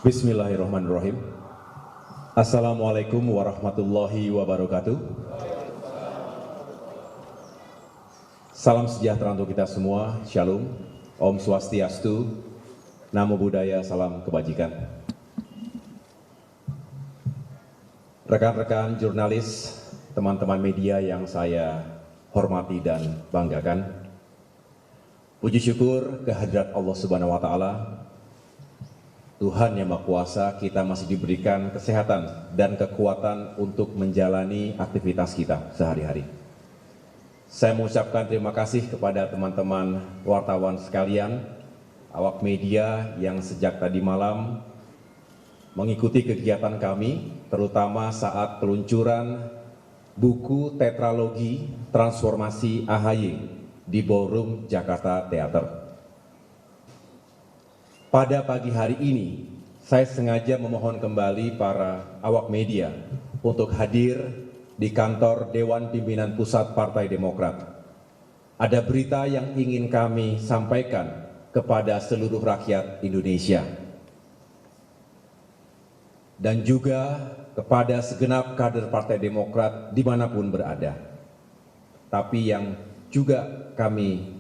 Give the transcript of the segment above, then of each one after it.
Bismillahirrahmanirrahim. Assalamualaikum warahmatullahi wabarakatuh. Salam sejahtera untuk kita semua. Shalom, Om Swastiastu, Namo Buddhaya, salam kebajikan. Rekan-rekan jurnalis, teman-teman media yang saya hormati dan banggakan, puji syukur kehadirat Allah Subhanahu wa Ta'ala, Tuhan Yang Maha Kuasa, kita masih diberikan kesehatan dan kekuatan untuk menjalani aktivitas kita sehari-hari. Saya mengucapkan terima kasih kepada teman-teman wartawan sekalian, awak media yang sejak tadi malam mengikuti kegiatan kami, terutama saat peluncuran buku tetralogi Transformasi AHY di Ballroom Jakarta Theater. Pada pagi hari ini, saya sengaja memohon kembali para awak media untuk hadir di kantor Dewan Pimpinan Pusat Partai Demokrat. Ada berita yang ingin kami sampaikan kepada seluruh rakyat Indonesia dan juga kepada segenap kader Partai Demokrat dimanapun berada. Tapi yang juga kami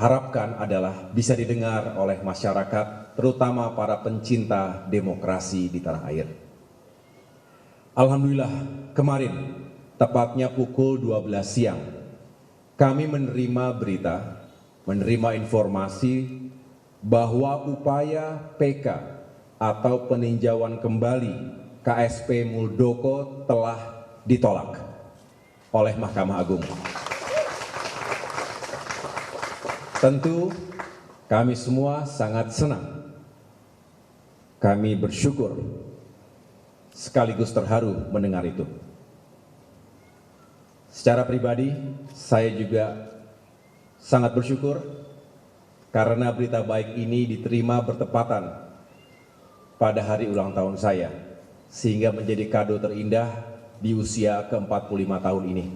harapkan adalah bisa didengar oleh masyarakat, terutama para pencinta demokrasi di tanah air. Alhamdulillah, kemarin, tepatnya pukul 12 siang, kami menerima berita, menerima informasi bahwa upaya PK atau peninjauan kembali KSP Muldoko telah ditolak oleh Mahkamah Agung. Tentu kami semua sangat senang, kami bersyukur, sekaligus terharu mendengar itu. Secara pribadi, saya juga sangat bersyukur karena berita baik ini diterima bertepatan pada hari ulang tahun saya, sehingga menjadi kado terindah di usia ke-45 tahun ini.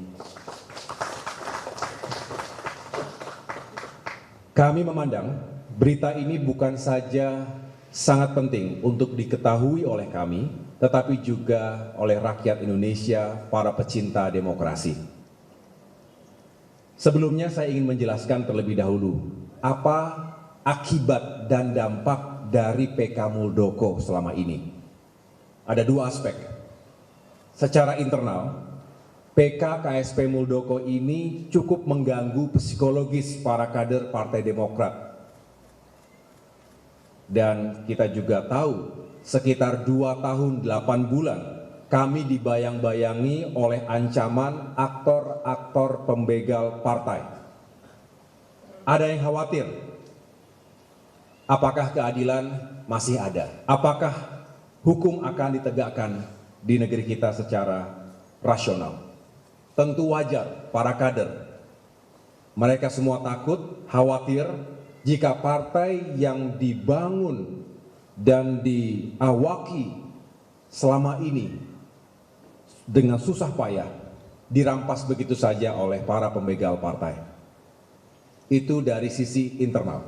Kami memandang berita ini bukan saja sangat penting untuk diketahui oleh kami, tetapi juga oleh rakyat Indonesia, para pecinta demokrasi. Sebelumnya saya ingin menjelaskan terlebih dahulu apa akibat dan dampak dari PK Muldoko selama ini. Ada dua aspek. Secara internal, PK KSP Muldoko ini cukup mengganggu psikologis para kader Partai Demokrat. Dan kita juga tahu sekitar 2 tahun 8 bulan kami dibayang-bayangi oleh ancaman aktor-aktor pembegal partai. Ada yang khawatir, apakah keadilan masih ada? Apakah hukum akan ditegakkan di negeri kita secara rasional? Tentu wajar para kader, mereka semua takut, khawatir jika partai yang dibangun dan diawaki selama ini dengan susah payah dirampas begitu saja oleh para pembegal partai. Itu dari sisi internal.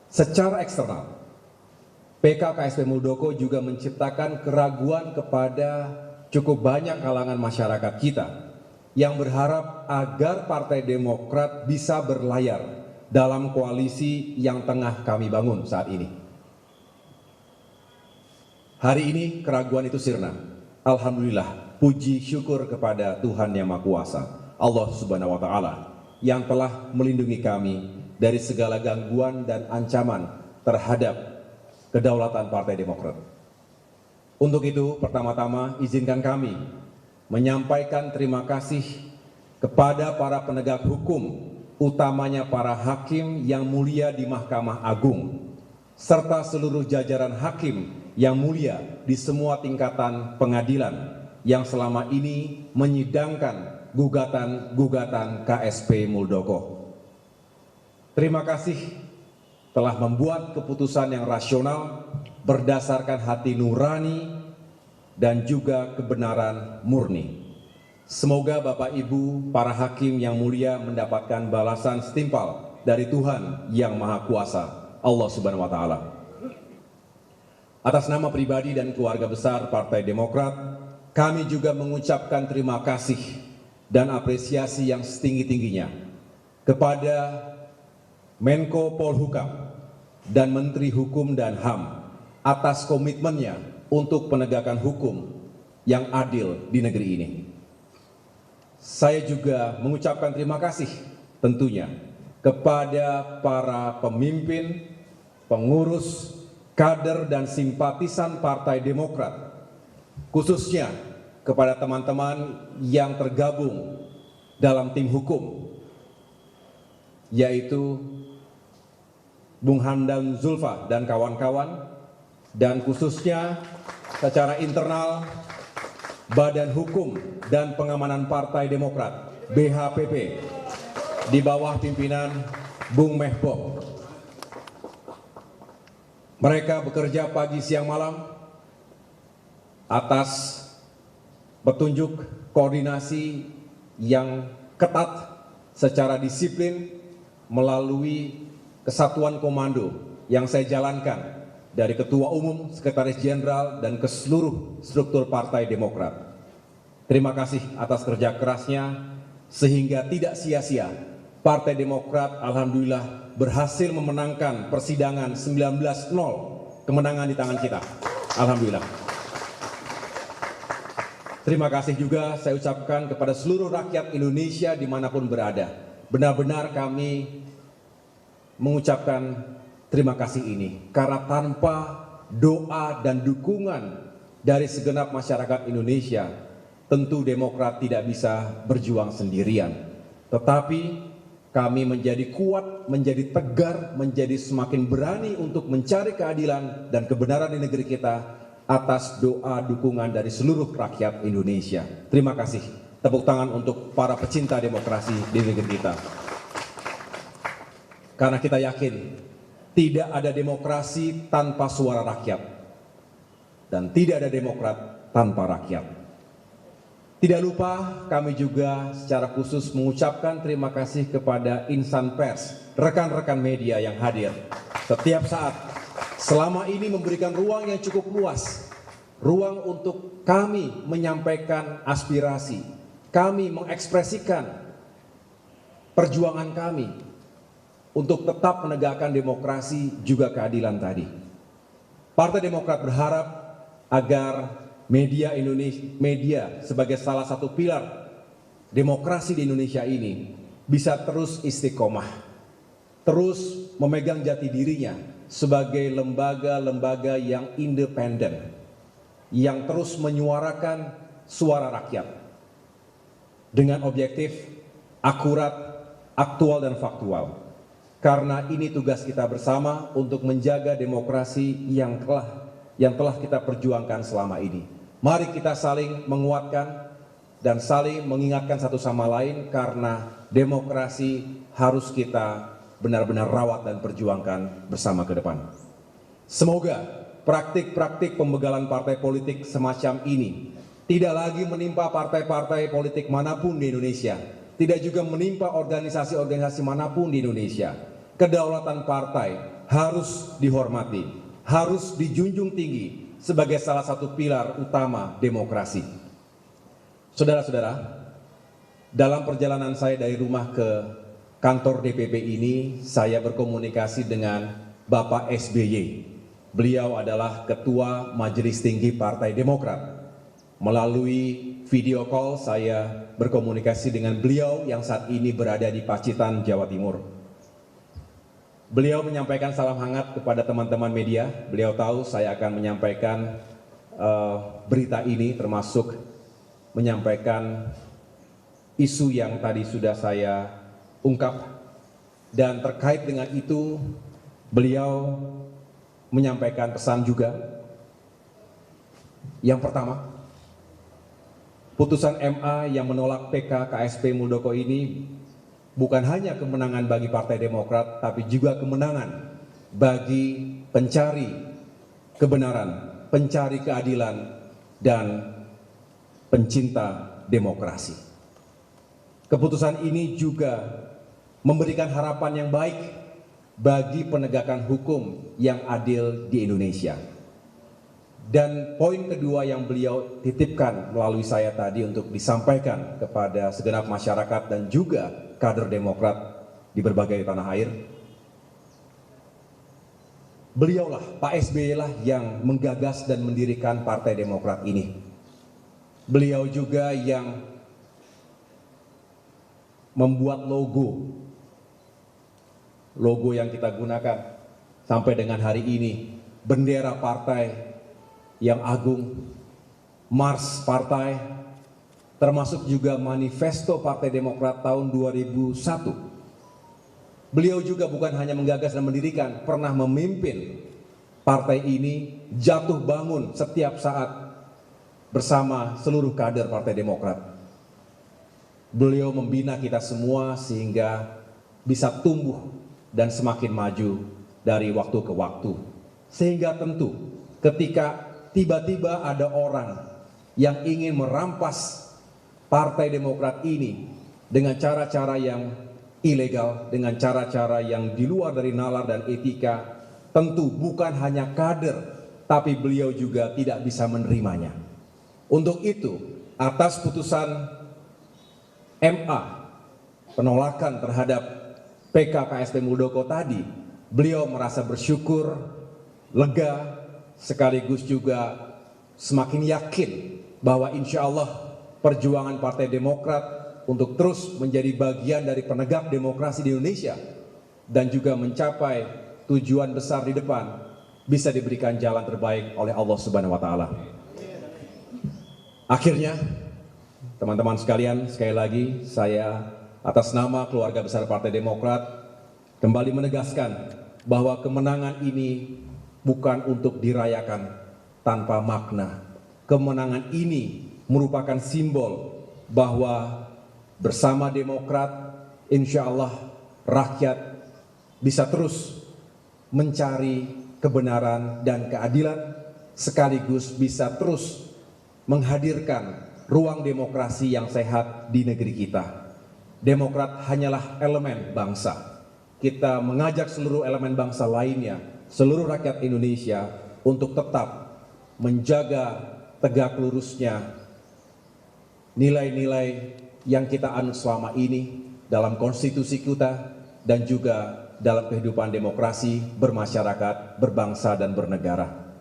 Secara eksternal, PK KSP Muldoko juga menciptakan keraguan kepada cukup banyak kalangan masyarakat kita yang berharap agar Partai Demokrat bisa berlayar dalam koalisi yang tengah kami bangun saat ini. Hari ini keraguan itu sirna. Alhamdulillah, puji syukur kepada Tuhan Yang Maha Kuasa, Allah Subhanahu wa Ta'ala, yang telah melindungi kami dari segala gangguan dan ancaman terhadap kedaulatan Partai Demokrat. Untuk itu, pertama-tama izinkan kami menyampaikan terima kasih kepada para penegak hukum, utamanya para hakim yang mulia di Mahkamah Agung, serta seluruh jajaran hakim yang mulia di semua tingkatan pengadilan yang selama ini menyidangkan gugatan-gugatan KSP Muldoko. Terima kasih telah membuat keputusan yang rasional berdasarkan hati nurani dan juga kebenaran murni. Semoga Bapak Ibu para hakim yang mulia mendapatkan balasan setimpal dari Tuhan Yang Maha Kuasa, Allah Subhanahu wa Ta'ala. Atas nama pribadi dan keluarga besar Partai Demokrat, kami juga mengucapkan terima kasih dan apresiasi yang setinggi-tingginya kepada Menko Polhukam dan Menteri Hukum dan HAM atas komitmennya untuk penegakan hukum yang adil di negeri ini. Saya juga mengucapkan terima kasih tentunya kepada para pemimpin, pengurus, kader dan simpatisan Partai Demokrat, khususnya kepada teman-teman yang tergabung dalam tim hukum, yaitu Bung Hamdan Zulfa dan kawan-kawan, dan khususnya secara internal Badan Hukum dan Pengamanan Partai Demokrat BHPP di bawah pimpinan Bung Mehbob. Mereka bekerja pagi siang malam atas petunjuk koordinasi yang ketat secara disiplin melalui kesatuan komando yang saya jalankan dari Ketua Umum, Sekretaris Jenderal, dan ke seluruh struktur Partai Demokrat. Terima kasih atas kerja kerasnya sehingga tidak sia-sia Partai Demokrat alhamdulillah berhasil memenangkan persidangan 19-0, kemenangan di tangan kita. Alhamdulillah. Terima kasih juga saya ucapkan kepada seluruh rakyat Indonesia dimanapun berada. Benar-benar kami mengucapkan terima kasih ini, karena tanpa doa dan dukungan dari segenap masyarakat Indonesia, tentu Demokrat tidak bisa berjuang sendirian. Tetapi kami menjadi kuat, menjadi tegar, menjadi semakin berani untuk mencari keadilan dan kebenaran di negeri kita atas doa dukungan dari seluruh rakyat Indonesia. Terima kasih. Tepuk tangan untuk para pecinta demokrasi di negeri kita. Karena kita yakin tidak ada demokrasi tanpa suara rakyat dan tidak ada demokrat tanpa rakyat. Tidak lupa kami juga secara khusus mengucapkan terima kasih kepada insan pers, rekan-rekan media yang hadir setiap saat. Selama ini memberikan ruang yang cukup luas, ruang untuk kami menyampaikan aspirasi, kami mengekspresikan perjuangan kami untuk tetap menegakkan demokrasi juga keadilan tadi. Partai Demokrat berharap agar media sebagai salah satu pilar demokrasi di Indonesia ini bisa terus istiqomah, terus memegang jati dirinya sebagai lembaga-lembaga yang independen, yang terus menyuarakan suara rakyat dengan objektif, akurat, aktual dan faktual. Karena ini tugas kita bersama untuk menjaga demokrasi yang telah kita perjuangkan selama ini. Mari kita saling menguatkan dan saling mengingatkan satu sama lain, karena demokrasi harus kita benar-benar rawat dan perjuangkan bersama ke depan. Semoga praktik-praktik pembegalan partai politik semacam ini tidak lagi menimpa partai-partai politik manapun di Indonesia, tidak juga menimpa organisasi-organisasi manapun di Indonesia. Kedaulatan partai harus dihormati, harus dijunjung tinggi sebagai salah satu pilar utama demokrasi. Saudara-saudara, dalam perjalanan saya dari rumah ke kantor DPP ini, saya berkomunikasi dengan Bapak SBY. Beliau adalah Ketua Majelis Tinggi Partai Demokrat. Melalui video call saya berkomunikasi dengan beliau yang saat ini berada di Pacitan, Jawa Timur. Beliau menyampaikan salam hangat kepada teman-teman media. Beliau tahu saya akan menyampaikan berita ini, termasuk menyampaikan isu yang tadi sudah saya ungkap. Dan terkait dengan itu, beliau menyampaikan pesan juga. Yang pertama, putusan MA yang menolak PK KSP Muldoko ini bukan hanya kemenangan bagi Partai Demokrat, tapi juga kemenangan bagi pencari kebenaran, pencari keadilan, dan pencinta demokrasi. Keputusan ini juga memberikan harapan yang baik bagi penegakan hukum yang adil di Indonesia. Dan poin kedua yang beliau titipkan melalui saya tadi untuk disampaikan kepada segenap masyarakat dan juga kader Demokrat di berbagai tanah air, beliaulah, Pak SBY lah yang menggagas dan mendirikan Partai Demokrat ini. Beliau juga yang membuat logo yang kita gunakan sampai dengan hari ini, bendera partai yang agung, Mars Partai, termasuk juga manifesto Partai Demokrat tahun 2001. Beliau juga bukan hanya menggagas dan mendirikan, pernah memimpin partai ini jatuh bangun setiap saat bersama seluruh kader Partai Demokrat. Beliau membina kita semua sehingga bisa tumbuh dan semakin maju dari waktu ke waktu. Sehingga tentu ketika tiba-tiba ada orang yang ingin merampas Partai Demokrat ini dengan cara-cara yang ilegal, dengan cara-cara yang di luar dari nalar dan etika, tentu bukan hanya kader, tapi beliau juga tidak bisa menerimanya. Untuk itu, atas putusan MA penolakan terhadap PK KSP Muldoko tadi, beliau merasa bersyukur, lega, sekaligus juga semakin yakin bahwa insya Allah perjuangan Partai Demokrat untuk terus menjadi bagian dari penegak demokrasi di Indonesia dan juga mencapai tujuan besar di depan bisa diberikan jalan terbaik oleh Allah Subhanahu wa Ta'ala. Akhirnya, teman-teman sekalian, sekali lagi saya atas nama keluarga besar Partai Demokrat kembali menegaskan bahwa kemenangan ini bukan untuk dirayakan tanpa makna. Kemenangan ini merupakan simbol bahwa bersama Demokrat, insya Allah rakyat bisa terus mencari kebenaran dan keadilan, sekaligus bisa terus menghadirkan ruang demokrasi yang sehat di negeri kita. Demokrat hanyalah elemen bangsa. Kita mengajak seluruh elemen bangsa lainnya, seluruh rakyat Indonesia untuk tetap menjaga tegak lurusnya nilai-nilai yang kita anut selama ini dalam konstitusi kita dan juga dalam kehidupan demokrasi, bermasyarakat, berbangsa, dan bernegara.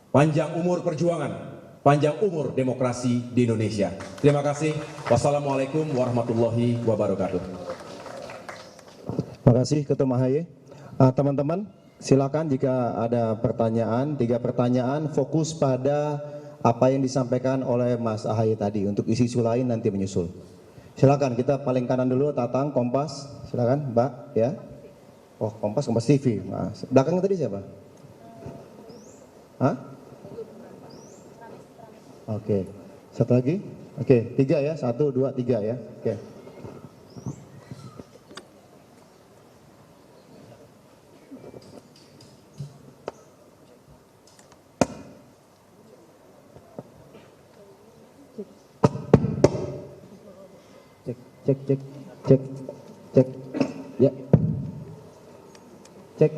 Panjang umur perjuangan, panjang umur demokrasi di Indonesia. Terima kasih. Wassalamualaikum warahmatullahi wabarakatuh. Terima kasih Ketua AHY. Teman-teman, silakan jika ada pertanyaan, 3 pertanyaan fokus pada apa yang disampaikan oleh Mas AHY tadi. Untuk isu-isu lain nanti menyusul. Silakan, kita paling kanan dulu, Tatang, Kompas. Silakan, Mbak, ya. Oh, Kompas TV. Mas. Belakangnya tadi siapa? Hah? Oke. Satu lagi? Oke, 3 ya. 1, 2, 3 ya. Oke. Cek. Ya. Cek.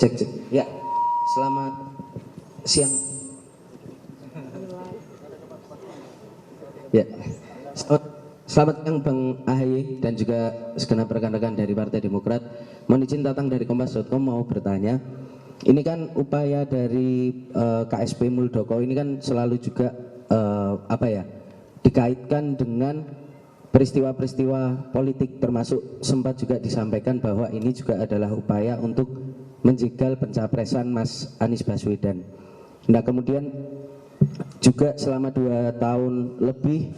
Cek. Ya. Selamat siang. Ya. Selamat siang Bang AHY dan juga segenap rekan-rekan dari Partai Demokrat. Mohon izin Tatang dari Kompas.com mau bertanya. Ini kan upaya dari KSP Muldoko ini kan selalu juga dikaitkan dengan peristiwa-peristiwa politik, termasuk sempat juga disampaikan bahwa ini juga adalah upaya untuk menjegal pencapresan Mas Anies Baswedan. Nah kemudian juga selama 2 tahun lebih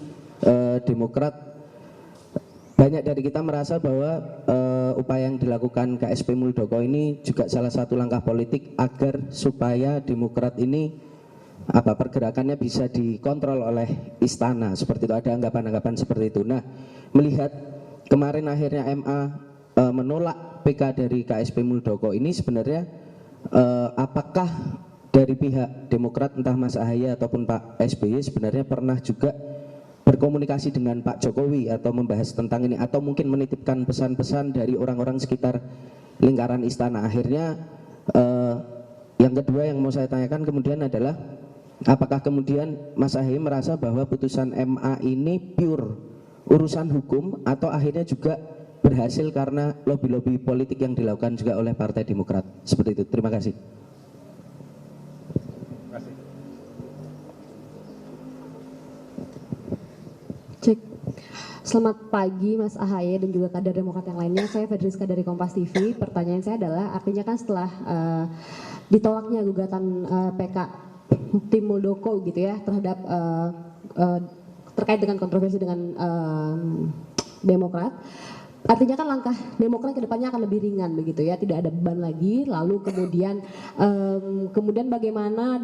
Demokrat, banyak dari kita merasa bahwa upaya yang dilakukan KSP Muldoko ini juga salah satu langkah politik agar supaya Demokrat ini pergerakannya bisa dikontrol oleh istana, seperti itu. Ada anggapan-anggapan seperti itu. Nah, melihat kemarin akhirnya MA menolak PK dari KSP Muldoko ini, sebenarnya apakah dari pihak Demokrat, entah Mas AHY ataupun Pak SBY sebenarnya pernah juga berkomunikasi dengan Pak Jokowi atau membahas tentang ini, atau mungkin menitipkan pesan-pesan dari orang-orang sekitar lingkaran istana. Akhirnya yang kedua yang mau saya tanyakan kemudian adalah, apakah kemudian Mas Ahaye merasa bahwa putusan MA ini pure urusan hukum atau akhirnya juga berhasil karena lobby-lobby politik yang dilakukan juga oleh Partai Demokrat? Seperti itu. Terima kasih. Cek. Selamat pagi Mas Ahaye dan juga kader Demokrat yang lainnya. Saya Fedriska dari Kompas TV. Pertanyaan saya adalah, artinya kan setelah ditolaknya gugatan PK tim Muldoko gitu ya terhadap terkait dengan kontroversi dengan Demokrat, artinya kan langkah Demokrat ke depannya akan lebih ringan begitu ya, tidak ada beban lagi. Lalu kemudian bagaimana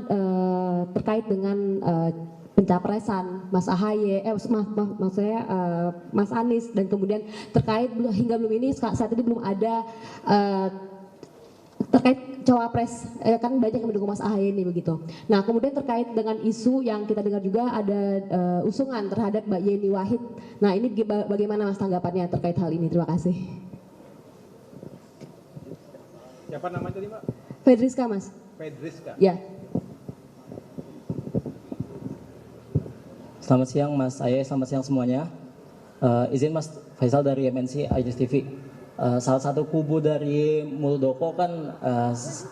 terkait dengan pencapresan Mas Ahaye, maksudnya Mas Anies, dan kemudian terkait hingga belum ini saat ini belum ada terkait cawapres, kan banyak yang mendukung Mas Ahaye ini begitu. Nah kemudian terkait dengan isu yang kita dengar juga ada usungan terhadap Mbak Yeni Wahid. Nah ini bagaimana Mas tanggapannya terkait hal ini? Terima kasih. Siapa namanya tadi Mbak? Fedriska Mas. Fedriska. Ya. Selamat siang Mas Ahaye, selamat siang semuanya. Izin Mas Faisal dari MNC IJS TV. Salah satu kubu dari Muldoko kan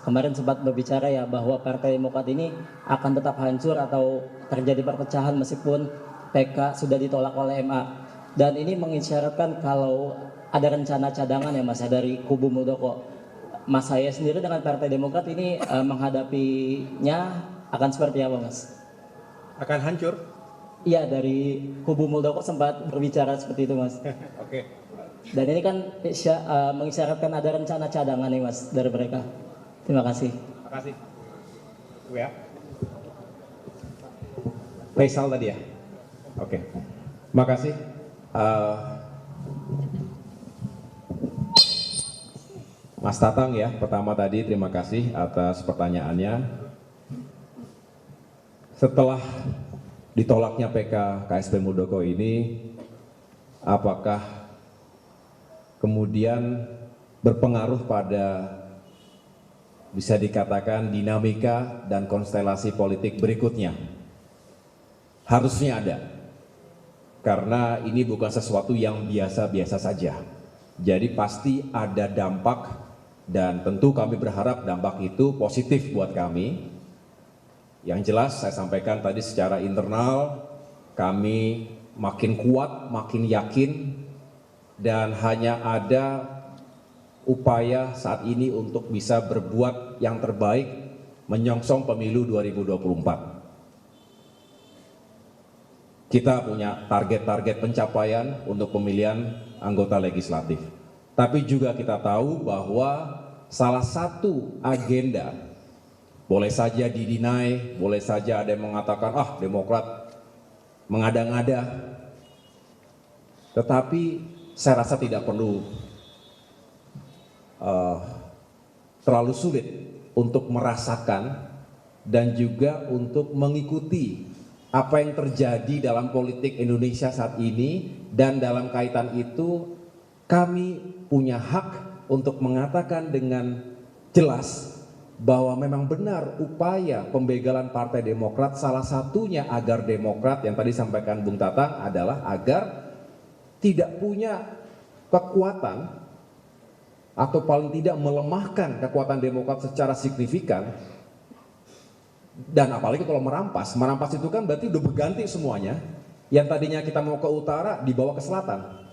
kemarin sempat berbicara ya bahwa Partai Demokrat ini akan tetap hancur atau terjadi perpecahan meskipun PK sudah ditolak oleh MA. Dan ini mengisyaratkan kalau ada rencana cadangan ya Mas ya dari kubu Muldoko. Mas Ahaye sendiri dengan Partai Demokrat ini menghadapinya akan seperti apa Mas? Akan hancur? Iya, dari kubu Muldoko sempat berbicara seperti itu Mas. Oke. Dan ini kan mengisyaratkan ada rencana cadangan nih Mas dari mereka. Terima kasih. Terima kasih. Ya. Faisal tadi ya? Oke. Makasih. Mas Tatang ya, pertama tadi terima kasih atas pertanyaannya. Setelah ditolaknya PK KSP Muldoko ini, apakah kemudian berpengaruh pada bisa dikatakan dinamika dan konstelasi politik berikutnya? Harusnya ada, karena ini bukan sesuatu yang biasa-biasa saja. Jadi pasti ada dampak, dan tentu kami berharap dampak itu positif buat kami. Yang jelas saya sampaikan tadi secara internal, kami makin kuat, makin yakin, dan hanya ada upaya saat ini untuk bisa berbuat yang terbaik menyongsong pemilu 2024. Kita punya target-target pencapaian untuk pemilihan anggota legislatif. Tapi juga kita tahu bahwa salah satu agenda, boleh saja didinai, boleh saja ada yang mengatakan, Demokrat mengada-ngada. Tetapi saya rasa tidak perlu terlalu sulit untuk merasakan dan juga untuk mengikuti apa yang terjadi dalam politik Indonesia saat ini, dan dalam kaitan itu kami punya hak untuk mengatakan dengan jelas bahwa memang benar upaya pembegalan Partai Demokrat, salah satunya agar Demokrat yang tadi sampaikan Bung Tatang adalah agar tidak punya kekuatan atau paling tidak melemahkan kekuatan Demokrat secara signifikan. Dan apalagi kalau merampas itu kan berarti udah berganti semuanya. Yang tadinya kita mau ke utara dibawa ke selatan.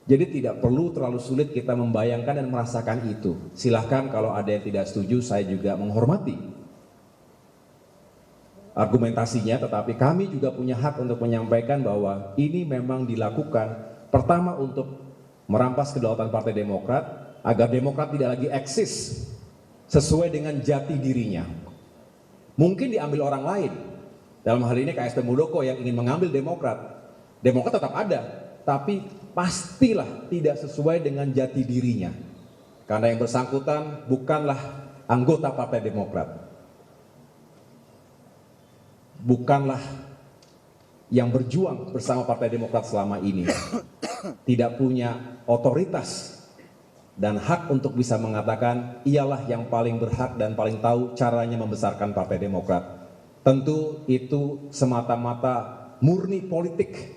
Jadi tidak perlu terlalu sulit kita membayangkan dan merasakan itu. Silahkan kalau ada yang tidak setuju, saya juga menghormati argumentasinya, tetapi kami juga punya hak untuk menyampaikan bahwa ini memang dilakukan pertama untuk merampas kedaulatan Partai Demokrat agar Demokrat tidak lagi eksis sesuai dengan jati dirinya. Mungkin diambil orang lain, dalam hal ini KSP Muldoko yang ingin mengambil Demokrat. Demokrat tetap ada, tapi pastilah tidak sesuai dengan jati dirinya. Karena yang bersangkutan bukanlah anggota Partai Demokrat. Bukanlah yang berjuang bersama Partai Demokrat selama ini tidak punya otoritas dan hak untuk bisa mengatakan ialah yang paling berhak dan paling tahu caranya membesarkan Partai Demokrat. Tentu itu semata-mata murni politik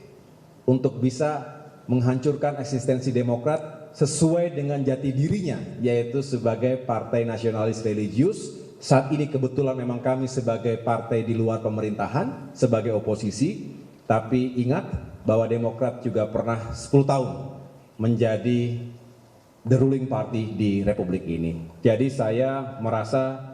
untuk bisa menghancurkan eksistensi Demokrat sesuai dengan jati dirinya, yaitu sebagai partai nasionalis religius. Saat ini kebetulan memang kami sebagai partai di luar pemerintahan, sebagai oposisi, tapi ingat bahwa Demokrat juga pernah 10 tahun menjadi the ruling party di Republik ini. Jadi saya merasa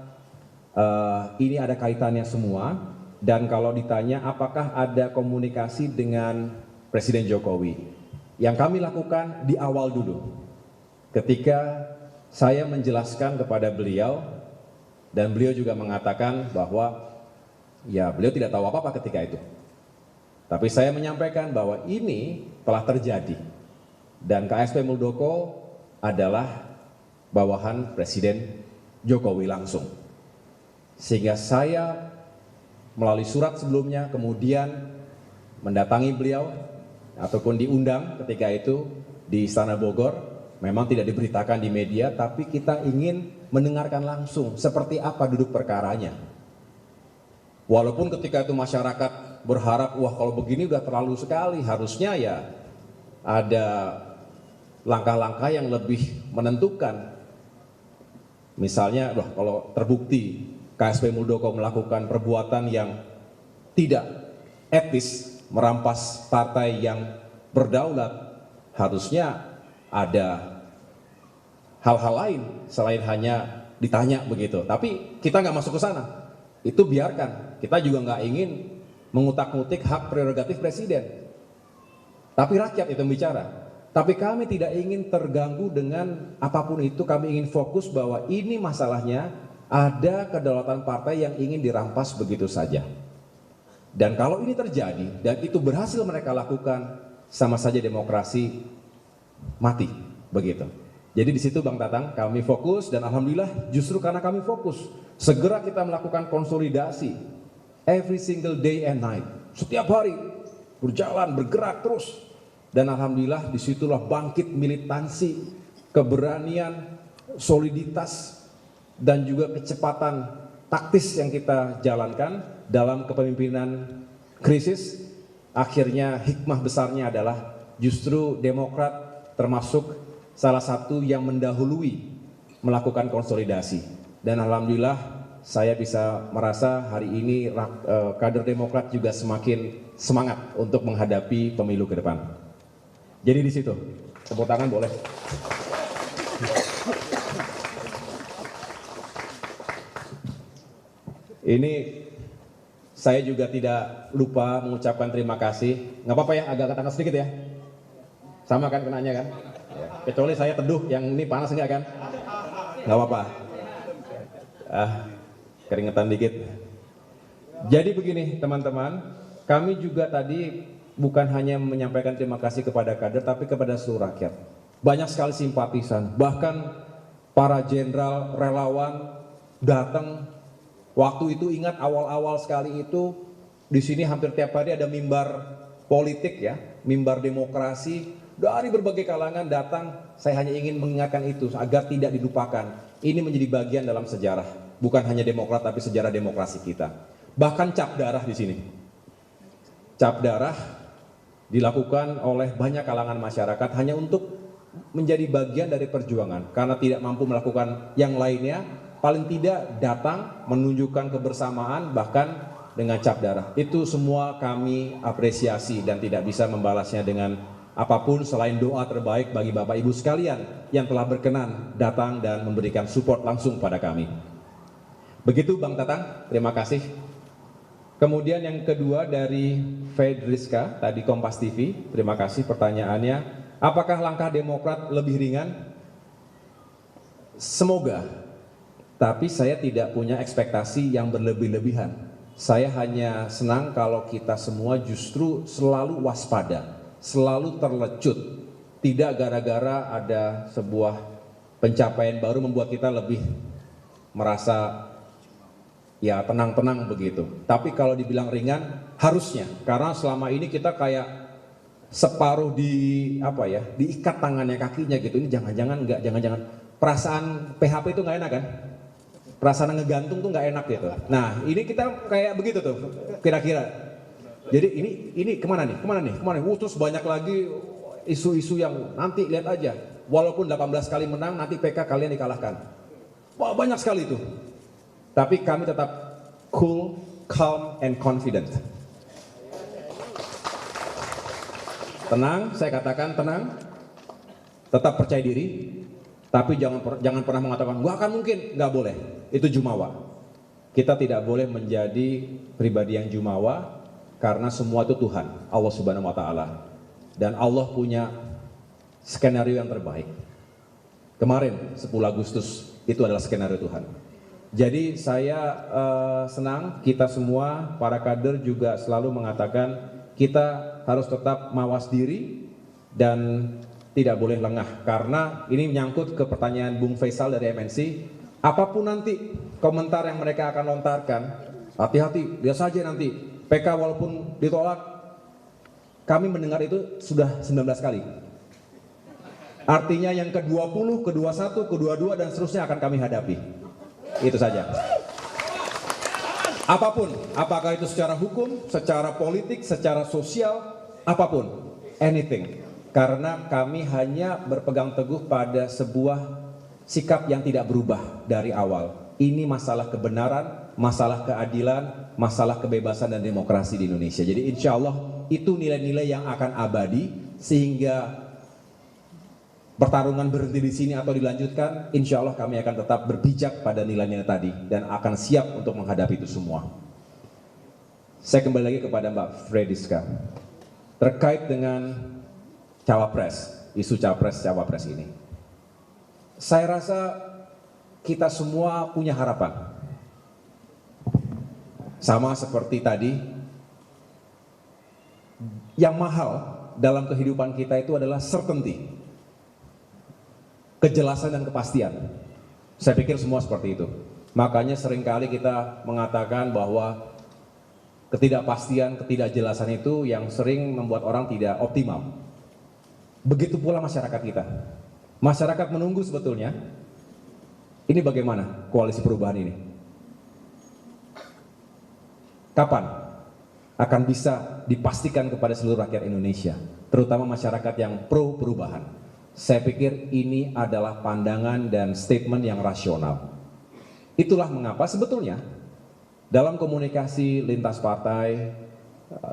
ini ada kaitannya semua, dan kalau ditanya apakah ada komunikasi dengan Presiden Jokowi, yang kami lakukan di awal dulu, ketika saya menjelaskan kepada beliau, dan beliau juga mengatakan bahwa ya beliau tidak tahu apa-apa ketika itu. Tapi saya menyampaikan bahwa ini telah terjadi, dan KSP Muldoko adalah bawahan Presiden Jokowi langsung. Sehingga saya melalui surat sebelumnya kemudian mendatangi beliau ataupun diundang ketika itu di Istana Bogor. Memang tidak diberitakan di media, tapi kita ingin mendengarkan langsung seperti apa duduk perkaranya. Walaupun ketika itu masyarakat berharap, wah kalau begini udah terlalu sekali, harusnya ya ada langkah-langkah yang lebih menentukan. Misalnya, wah kalau terbukti KSP Muldoko melakukan perbuatan yang tidak etis, merampas partai yang berdaulat, harusnya ada hal-hal lain selain hanya ditanya begitu. Tapi kita nggak masuk ke sana, itu biarkan. Kita juga nggak ingin mengutak-ngutik hak prerogatif presiden. Tapi rakyat itu bicara. Tapi kami tidak ingin terganggu dengan apapun itu. Kami ingin fokus bahwa ini masalahnya ada kedaulatan partai yang ingin dirampas begitu saja. Dan kalau ini terjadi dan itu berhasil mereka lakukan, sama saja demokrasi mati begitu. Jadi di situ Bang Tatang kami fokus, dan alhamdulillah justru karena kami fokus segera kita melakukan konsolidasi every single day and night, setiap hari berjalan bergerak terus, dan alhamdulillah disitulah bangkit militansi, keberanian, soliditas, dan juga kecepatan taktis yang kita jalankan dalam kepemimpinan krisis. Akhirnya hikmah besarnya adalah justru Demokrat termasuk salah satu yang mendahului melakukan konsolidasi, dan alhamdulillah saya bisa merasa hari ini kader Demokrat juga semakin semangat untuk menghadapi pemilu ke depan. Jadi di situ, tepuk tangan boleh. Ini saya juga tidak lupa mengucapkan terima kasih. Nggak apa-apa ya, agak ketangkap sedikit ya. Sama kan kenanya kan? Ya. Kecuali saya teduh, yang ini panas enggak kan? Nggak apa-apa. Keringetan dikit. Jadi begini teman-teman, kami juga tadi bukan hanya menyampaikan terima kasih kepada kader, tapi kepada seluruh rakyat. Banyak sekali simpatisan, bahkan para jenderal relawan datang. Waktu itu ingat awal-awal sekali itu, di sini hampir tiap hari ada mimbar politik ya, mimbar demokrasi. Dari berbagai kalangan datang. Saya hanya ingin mengingatkan itu agar tidak dilupakan. Ini menjadi bagian dalam sejarah, bukan hanya Demokrat tapi sejarah demokrasi kita. Bahkan cap darah di sini. Cap darah dilakukan oleh banyak kalangan masyarakat hanya untuk menjadi bagian dari perjuangan, karena tidak mampu melakukan yang lainnya, paling tidak datang menunjukkan kebersamaan bahkan dengan cap darah. Itu semua kami apresiasi dan tidak bisa membalasnya dengan apapun selain doa terbaik bagi Bapak Ibu sekalian yang telah berkenan datang dan memberikan support langsung pada kami. Begitu Bang Tatang, terima kasih. Kemudian yang kedua dari Fedriska, tadi Kompas TV, terima kasih pertanyaannya. Apakah langkah Demokrat lebih ringan? Semoga, tapi saya tidak punya ekspektasi yang berlebih-lebihan. Saya hanya senang kalau kita semua justru selalu waspada, selalu terlecut, tidak gara-gara ada sebuah pencapaian baru membuat kita lebih merasa ya tenang-tenang begitu. Tapi kalau dibilang ringan, harusnya, karena selama ini kita kayak separuh diikat tangannya kakinya gitu. Ini jangan-jangan perasaan PHP itu nggak enak kan? Perasaan ngegantung tuh nggak enak gitu. Nah ini kita kayak begitu tuh kira-kira. Jadi ini kemana nih? Terus banyak lagi isu-isu yang nanti lihat aja. Walaupun 18 kali menang, nanti PK kalian dikalahkan. Wah banyak sekali itu. Tapi kami tetap cool, calm, and confident. Tenang, saya katakan tenang, tetap percaya diri, tapi jangan pernah mengatakan gua akan mungkin, nggak boleh. Itu jumawa. Kita tidak boleh menjadi pribadi yang jumawa karena semua itu Tuhan, Allah Subhanahu wa taala. Dan Allah punya skenario yang terbaik. Kemarin 10 Agustus itu adalah skenario Tuhan. Jadi saya senang kita semua para kader juga selalu mengatakan kita harus tetap mawas diri dan tidak boleh lengah, karena ini menyangkut ke pertanyaan Bung Faisal dari MNC. Apapun nanti komentar yang mereka akan lontarkan, hati-hati, lihat saja nanti PK walaupun ditolak, kami mendengar itu sudah 19 kali. Artinya yang ke-20, ke-21, ke-22 dan seterusnya akan kami hadapi. Itu saja. Apapun, apakah itu secara hukum, secara politik, secara sosial, apapun, anything. Karena kami hanya berpegang teguh pada sebuah sikap yang tidak berubah dari awal. Ini masalah kebenaran, masalah keadilan, masalah kebebasan dan demokrasi di Indonesia. Jadi insya Allah itu nilai-nilai yang akan abadi, sehingga pertarungan berhenti di sini atau dilanjutkan, insya Allah kami akan tetap berpijak pada nilai-nilai tadi dan akan siap untuk menghadapi itu semua. Saya kembali lagi kepada Mbak Frediska terkait dengan cawapres, isu cawapres ini. Saya rasa kita semua punya harapan. Sama seperti tadi, yang mahal dalam kehidupan kita itu adalah certainty, kejelasan dan kepastian. Saya pikir semua seperti itu. Makanya seringkali kita mengatakan bahwa ketidakpastian, ketidakjelasan itu yang sering membuat orang tidak optimal. Begitu pula masyarakat kita. Masyarakat menunggu sebetulnya. Ini bagaimana koalisi perubahan ini? Kapan akan bisa dipastikan kepada seluruh rakyat Indonesia, terutama masyarakat yang pro perubahan? Saya pikir ini adalah pandangan dan statement yang rasional. Itulah mengapa sebetulnya dalam komunikasi lintas partai,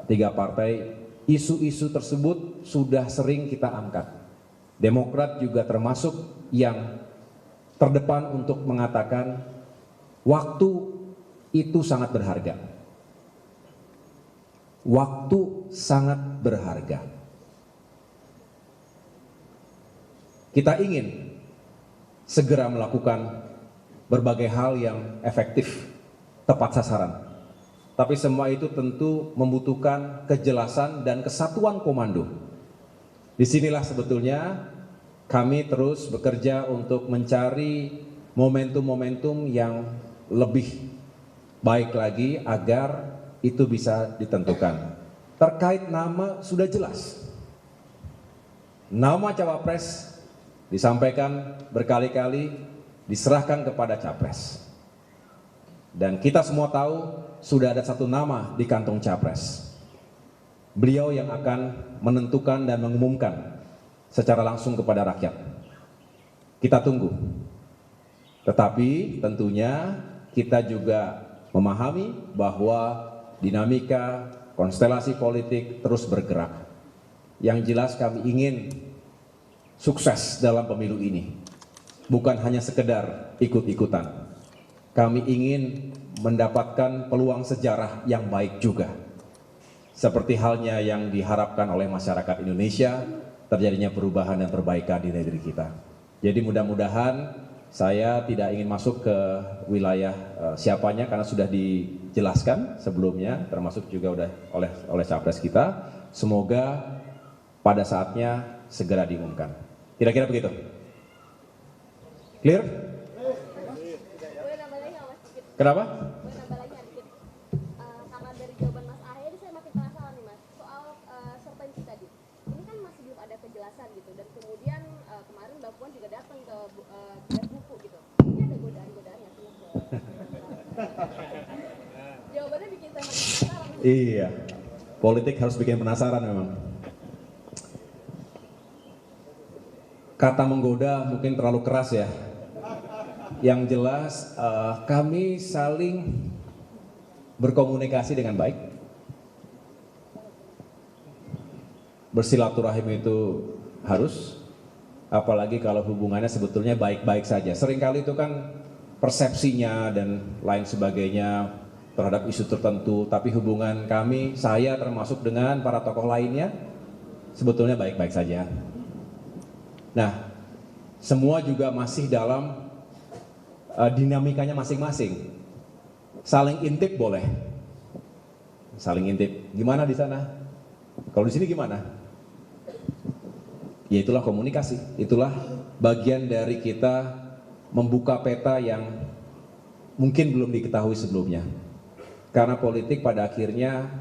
3 partai, isu-isu tersebut sudah sering kita angkat. Demokrat juga termasuk yang terdepan untuk mengatakan waktu itu sangat berharga. Waktu sangat berharga. Kita ingin segera melakukan berbagai hal yang efektif, tepat sasaran. Tapi semua itu tentu membutuhkan kejelasan dan kesatuan komando. Disinilah sebetulnya kami terus bekerja untuk mencari momentum-momentum yang lebih baik lagi agar itu bisa ditentukan. Terkait nama sudah jelas. Nama cawapres disampaikan berkali-kali, diserahkan kepada capres. Dan kita semua tahu sudah ada satu nama di kantong capres. Beliau yang akan menentukan dan mengumumkan secara langsung kepada rakyat. Kita tunggu. Tetapi tentunya kita juga memahami bahwa dinamika konstelasi politik terus bergerak. Yang jelas kami ingin sukses dalam pemilu ini. Bukan hanya sekedar ikut-ikutan. Kami ingin mendapatkan peluang sejarah yang baik juga. Seperti halnya yang diharapkan oleh masyarakat Indonesia, terjadinya perubahan dan perbaikan di negeri kita. Jadi mudah-mudahan saya tidak ingin masuk ke wilayah siapanya karena sudah dijelaskan sebelumnya, termasuk juga oleh capres kita. Semoga pada saatnya segera diumumkan. Kira-kira begitu. Clear? Kenapa? gitu. Dan kemudian kemarin Mbak Puan juga datang ke Biar Buku gitu. Ini ada godaan-godaan nggak sih? Jawabannya bikin saya makin penasaran. Iya, politik harus bikin penasaran memang. Kata menggoda mungkin terlalu keras ya. Yang jelas kami saling berkomunikasi dengan baik. Bersilaturahim itu harus, apalagi kalau hubungannya sebetulnya baik-baik saja. Seringkali itu kan persepsinya dan lain sebagainya terhadap isu tertentu, tapi hubungan kami, saya termasuk dengan para tokoh lainnya, sebetulnya baik-baik saja. Nah, semua juga masih dalam dinamikanya masing-masing. Saling intip boleh. Saling intip. Gimana di sana? Kalau di sini gimana? Ya itulah komunikasi. Itulah bagian dari kita membuka peta yang mungkin belum diketahui sebelumnya. Karena politik pada akhirnya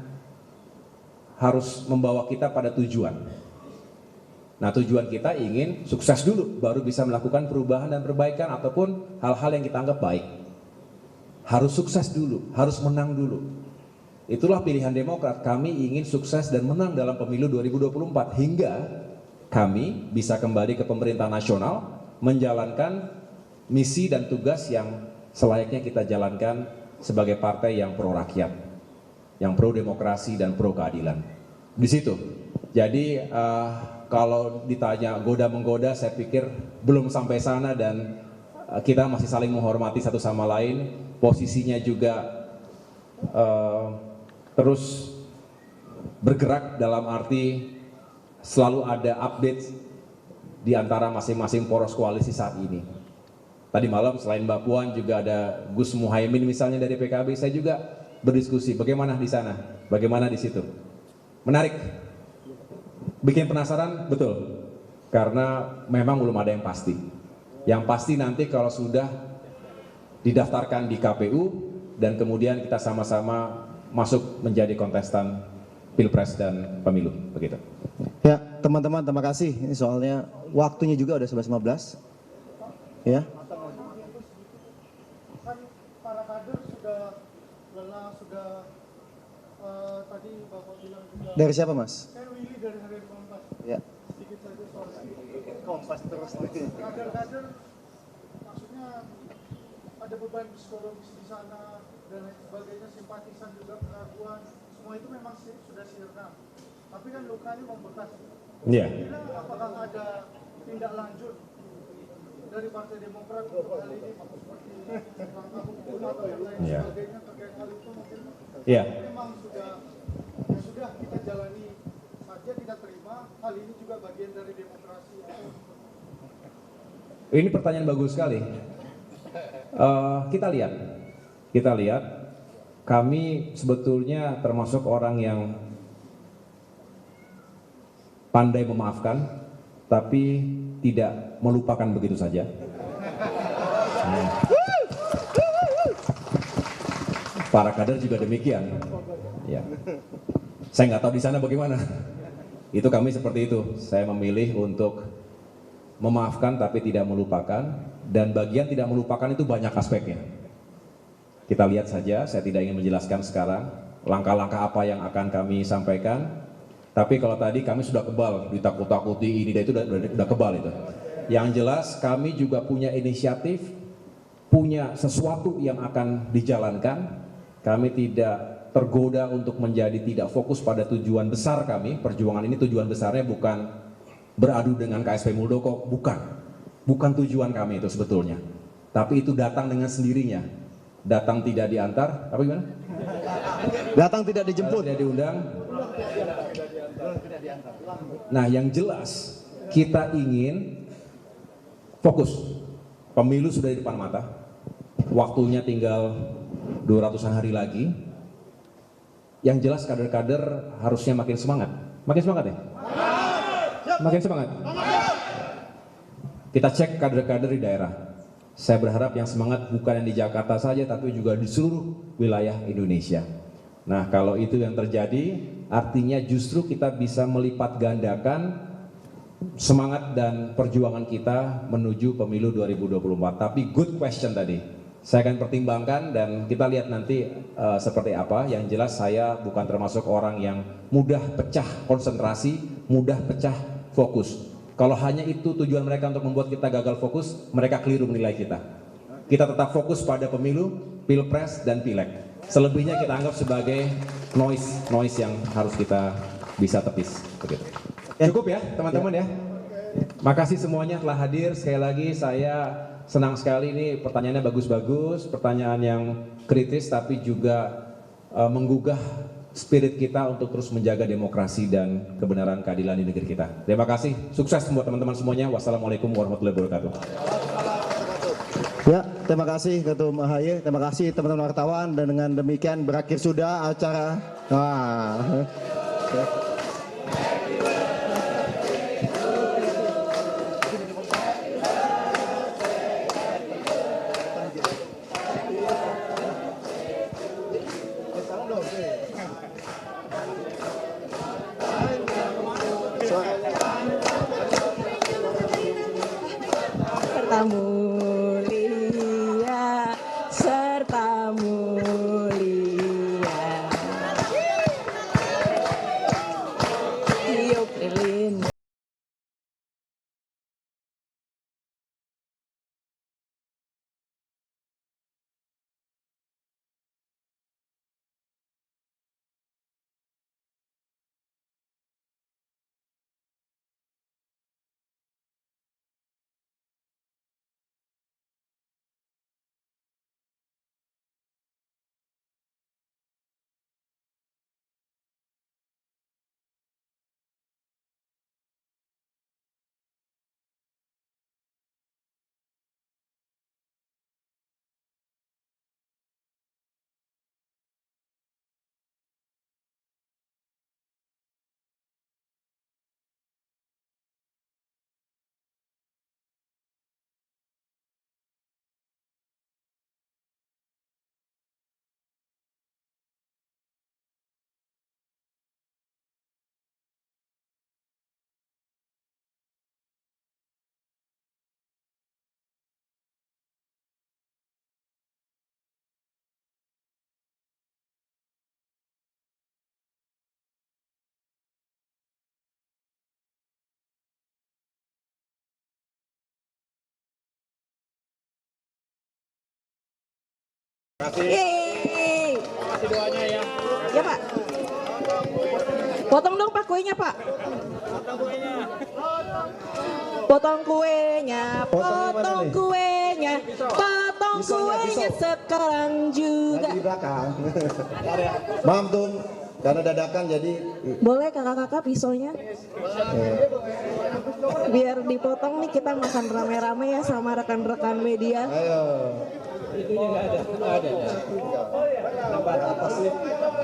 harus membawa kita pada tujuan. Nah, tujuan kita ingin sukses dulu, baru bisa melakukan perubahan dan perbaikan ataupun hal-hal yang kita anggap baik. Harus sukses dulu, harus menang dulu. Itulah pilihan Demokrat, kami ingin sukses dan menang dalam pemilu 2024 hingga kami bisa kembali ke pemerintah nasional menjalankan misi dan tugas yang selayaknya kita jalankan sebagai partai yang pro rakyat, yang pro demokrasi dan pro keadilan. Di situ. Jadi kalau ditanya goda-menggoda, saya pikir belum sampai sana dan kita masih saling menghormati satu sama lain. Posisinya juga terus bergerak dalam arti selalu ada update di antara masing-masing poros koalisi saat ini. Tadi malam selain Mbak Puan juga ada Gus Muhaimin misalnya dari PKB, saya juga berdiskusi bagaimana di sana, bagaimana di situ. Menarik. Bikin penasaran, betul. Karena memang belum ada yang pasti. Yang pasti nanti kalau sudah didaftarkan di KPU dan kemudian kita sama-sama masuk menjadi kontestan Pilpres dan Pemilu, begitu. Ya, teman-teman, terima kasih. Ini soalnya waktunya juga udah 11.15. Ya. Kan para kader sudah lelah, sudah tadi Bapak bilang juga. Dari siapa, Mas? Saya Willy dari Harian Kompas. Ya. Sedikit saja soal Kompas terus. Kader-kader maksudnya ada beban psikologis di sana dan lain sebagainya, simpatisan juga, keraguan, semua itu memang sudah sirna. Tapi kan lukanya membekas. Iya. Kira apakah ada tindak lanjut dari Partai Demokrat untuk hal ini seperti langkah hukum atau yang lain sebagainya terkait hal itu mungkin? Iya. Memang sudah kita jalani saja, kita terima hal ini juga bagian dari demokrasi. Ini pertanyaan bagus sekali. Kita lihat, kami sebetulnya termasuk orang yang pandai memaafkan, tapi tidak melupakan begitu saja. Para kader juga demikian. Ya. Saya nggak tahu di sana bagaimana. Itu kami seperti itu. Saya memilih untuk memaafkan tapi tidak melupakan. Dan bagian tidak melupakan itu banyak aspeknya. Kita lihat saja, saya tidak ingin menjelaskan sekarang langkah-langkah apa yang akan kami sampaikan. Tapi kalau tadi kami sudah kebal, ditakut-takuti ini dan itu sudah kebal itu. Yang jelas kami juga punya inisiatif, punya sesuatu yang akan dijalankan. Kami tidak tergoda untuk menjadi tidak fokus pada tujuan besar kami. Perjuangan ini tujuan besarnya bukan beradu dengan KSP Muldoko, bukan. Bukan tujuan kami itu sebetulnya. Tapi itu datang dengan sendirinya. Datang tidak diantar, apa gimana? Datang tidak dijemput. Tidak diundang. Nah, yang jelas kita ingin fokus. Pemilu sudah di depan mata. Waktunya tinggal 200-an hari lagi. Yang jelas kader-kader harusnya makin semangat. Makin semangat ya? Makin semangat. Kita cek kader-kader di daerah. Saya berharap yang semangat bukan yang di Jakarta saja, tapi juga di seluruh wilayah Indonesia. Nah, kalau itu yang terjadi, artinya justru kita bisa melipat gandakan semangat dan perjuangan kita menuju pemilu 2024. Tapi good question tadi. Saya akan pertimbangkan dan kita lihat nanti seperti apa. Yang jelas saya bukan termasuk orang yang mudah pecah konsentrasi, mudah pecah fokus. Kalau hanya itu tujuan mereka untuk membuat kita gagal fokus, mereka keliru menilai kita. Kita tetap fokus pada pemilu, pilpres, dan pileg. Selebihnya kita anggap sebagai noise yang harus kita bisa tepis. Begitu. Cukup ya teman-teman ya. Makasih semuanya telah hadir. Sekali lagi saya senang sekali, ini pertanyaannya bagus-bagus, pertanyaan yang kritis tapi juga menggugah spirit kita untuk terus menjaga demokrasi dan kebenaran keadilan di negeri kita. Terima kasih, sukses buat teman-teman semuanya. Wassalamualaikum warahmatullahi wabarakatuh. Ya, terima kasih Ketum AHY, terima kasih teman-teman wartawan, dan dengan demikian berakhir sudah acara. Serta mulia, serta mulia. Tiup lilin. Yeay. Kasih doanya ya. Ya Pak. Potong dong Pak kuenya Pak. Potong kuenya, potong kuenya, potong kuenya sekarang juga. Lagi di belakang. Maaf Tum, karena dadakan jadi. Boleh kakak-kakak pisaunya? Biar dipotong nih, kita makan rame-rame ya sama rekan-rekan media. Ayo. Itunya nggak ada. Dari atas nih.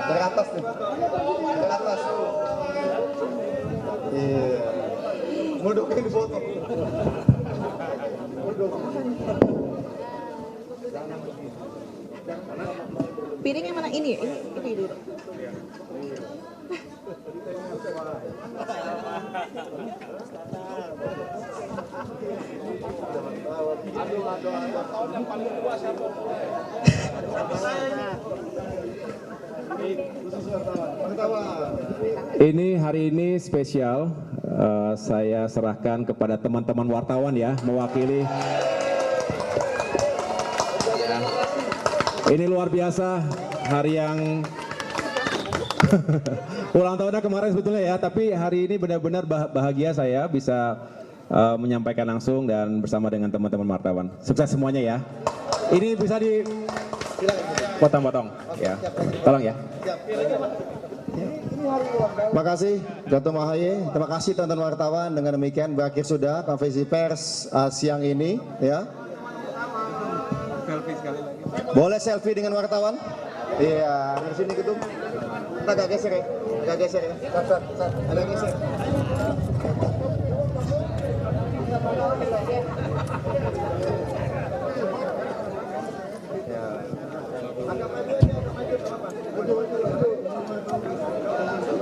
Dari atas nih. Dari atas. Iya. Muduknya dipotong. Piringnya mana ini? Ini dulu. Ini hari ini spesial, saya serahkan kepada teman-teman wartawan ya, mewakili. Ya. Ini luar biasa, hari yang ulang tahunnya kemarin sebetulnya ya, tapi hari ini benar-benar bahagia saya bisa menyampaikan langsung dan bersama dengan teman-teman wartawan. Sukses semuanya ya. Ini bisa dipotong-potong ya. Tolong ya. Terima kasih Ketum AHY, terima kasih teman-teman wartawan. Dengan demikian berakhir sudah konferensi pers siang ini ya. Boleh selfie dengan wartawan? Iya, dari sini Ketum. Kita agak geser ya, agak geser ya. Agak geser.